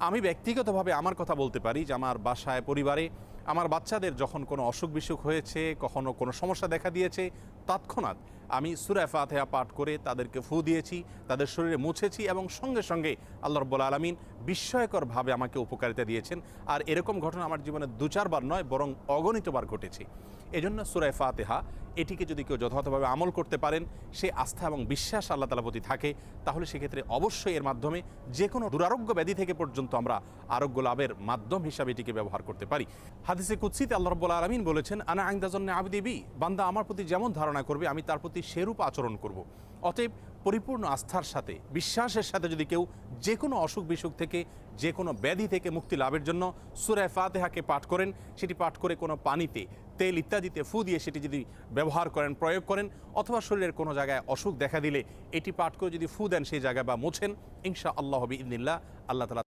আমি ব্যক্তিগতভাবে আমার কথা বলতে পারি যে আমার বাসায় পরিবারে আমার বাচ্চাদের যখন কোনো অসুখ বিসুখ হয়েছে, কখনো কোনো সমস্যা দেখা দিয়েছে, তৎক্ষণাৎ আমি সূরা ফাতিহা পাঠ করে তাদেরকে ফু দিয়েছি, তাদের শরীরে মুছেছি এবং সঙ্গে সঙ্গে আল্লাহ রাব্বুল আলামিন বিস্ময়করভাবে আমাকে উপকারিতা দিয়েছেন। আর এরকম ঘটনা আমার জীবনে ২-৪ বার নয়, বরং অগণিতবার ঘটেছে। এজন্য সূরা ফাতিহা এটিকে যদি কেউ যথাযথভাবে আমল করতে পারেন, সে আস্থা এবং বিশ্বাস আল্লাহ তাআলার প্রতি থাকে, তাহলে সেক্ষেত্রে অবশ্যই এর মাধ্যমে যে কোনো দুরারোগ্য ব্যাধি থেকে পর্যন্ত আমরা আরোগ্য লাভের মাধ্যম হিসাবে এটিকে ব্যবহার করতে পারি। হাদিসে কুদসিতে আল্লাহ রাব্বুল আলামিন বলেছেন, আনা ইনদা যন্নি আবদি বি, বান্দা আমার প্রতি যেমন ধারণা করবে আমি তার প্রতি সেরূপ আচরণ করব। অতএব পরিপূর্ণ আস্থার সাথে, বিশ্বাসের সাথে যদি কেউ যে কোনো অসুখ বিসুখ থেকে, যে কোনো ব্যাধি থেকে মুক্তি লাভের জন্য সূরা ফাতিহাকে পাঠ করেন, সেটি পাঠ করে কোনো পানিতে, তেল ইত্যাদিতে ফু দিয়ে সেটি যদি ব্যবহার করেন, প্রয়োগ করেন, অথবা শরীরের কোনো জায়গায় অসুখ দেখা দিলে এটি পাঠ করে যদি ফু দেন সেই জায়গায় বা মোছেন, ইনশাআল্লাহ বিইذনিল্লাহ আল্লাহ তাআলা